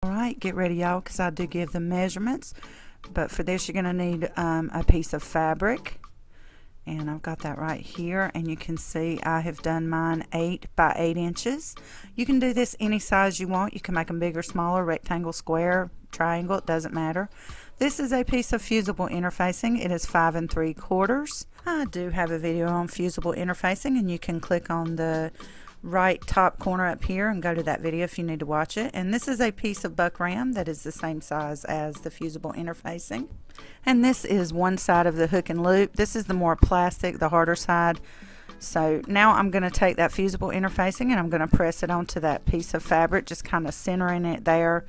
Alright, get ready y'all, because I do give the measurements. But for this you're going to need a piece of fabric. And I've got that right here, and you can see I have done mine 8 by 8 inches. You can do this any size you want. You can make them bigger, smaller, rectangle, square, triangle, it doesn't matter. This is a piece of fusible interfacing. It is 5 3/4. I do have a video on fusible interfacing, and you can click on the right top corner up here and go to that video if you need to watch it. And this is a piece of buckram that is the same size as the fusible interfacing. And this is one side of the hook and loop. This is the more plastic, the harder side. So now I'm going to take that fusible interfacing and I'm going to press it onto that piece of fabric, just kind of centering it there.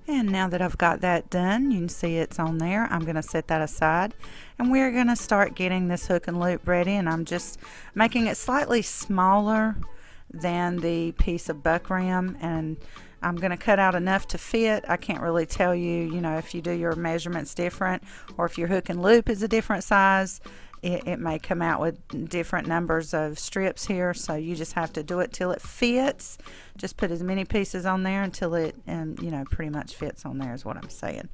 And now that I've got that done, you can see it's on there. I'm going to set that aside, and we're going to start getting this hook and loop ready. And I'm just making it slightly smaller than the piece of buckram, and I'm going to cut out enough to fit. I can't really tell you, you know, if you do your measurements different, or if your hook and loop is a different size, it may come out with different numbers of strips here. So you just have to do it till it fits. Just put as many pieces on there until it you know, pretty much fits on there is what I'm saying.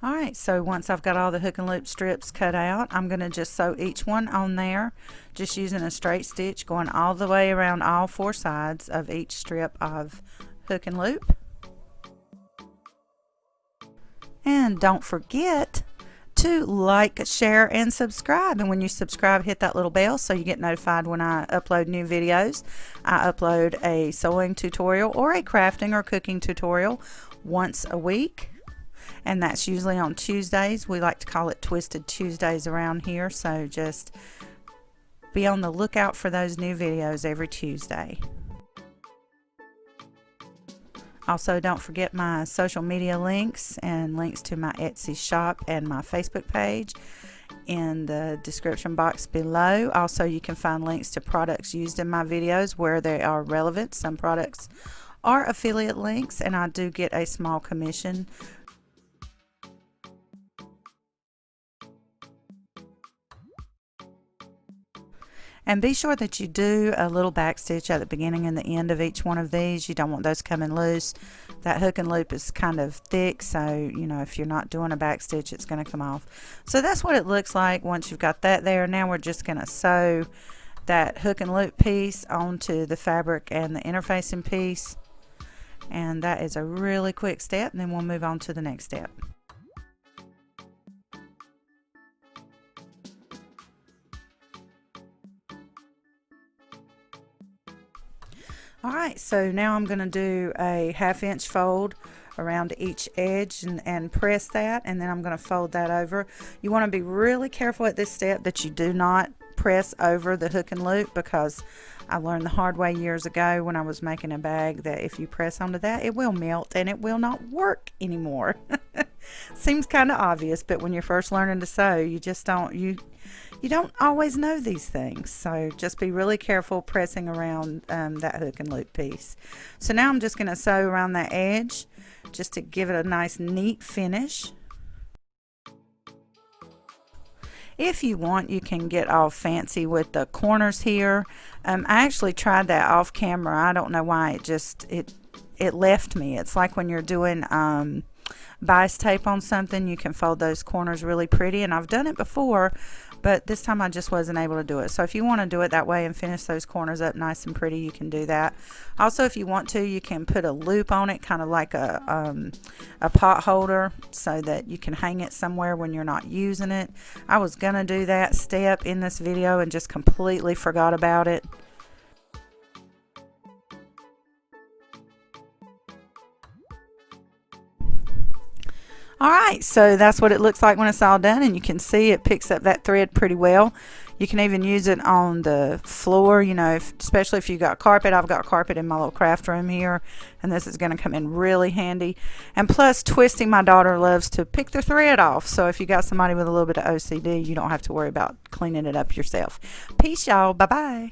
Alright, so once I've got all the hook and loop strips cut out, I'm going to just sew each one on there, just using a straight stitch going all the way around all 4 sides of each strip of hook and loop. And don't forget to like, share, and subscribe. And when you subscribe, hit that little bell so you get notified when I upload new videos. I upload a sewing tutorial or a crafting or cooking tutorial once a week. And that's usually on Tuesdays. We like to call it Twisted Tuesdays around here. So just be on the lookout for those new videos every Tuesday. Also, don't forget my social media links and links to my Etsy shop and my Facebook page in the description box below. Also, you can find links to products used in my videos where they are relevant. Some products are affiliate links, and I do get a small commission. And be sure that you do a little back stitch at the beginning and the end of each one of these. You don't want those coming loose. That hook and loop is kind of thick, so you know, if you're not doing a back stitch, it's going to come off. So that's what it looks like once you've got that there. Now we're just going to sew that hook and loop piece onto the fabric and the interfacing piece. And that is a really quick step, and then we'll move on to the next step. Alright, so now I'm going to do a 1/2 inch fold around each edge and press that, and then I'm going to fold that over. You want to be really careful at this step that you do not press over the hook and loop, because I learned the hard way years ago when I was making a bag that if you press onto that, it will melt and it will not work anymore. Seems kind of obvious, but when you're first learning to sew, you just don't you don't always know these things. So just be really careful pressing around that hook and loop piece. So now I'm just going to sew around that edge just to give it a nice neat finish. If you want, you can get all fancy with the corners here. I actually tried that off camera. I don't know why it left me. It's like when you're doing bias tape on something, you can fold those corners really pretty, and I've done it before, but this time I just wasn't able to do it. So if you want to do it that way and finish those corners up nice and pretty, you can do that. Also, if you want to, you can put a loop on it, kind of like a pot holder, so that you can hang it somewhere when you're not using it. I was gonna do that step in this video and just completely forgot about it. Alright, so that's what it looks like when it's all done, and you can see it picks up that thread pretty well. You can even use it on the floor, you know, especially if you got carpet. I've got carpet in my little craft room here, and this is going to come in really handy. And plus, twisting, my daughter loves to pick the thread off, so if you got somebody with a little bit of OCD, you don't have to worry about cleaning it up yourself. Peace, y'all. Bye-bye.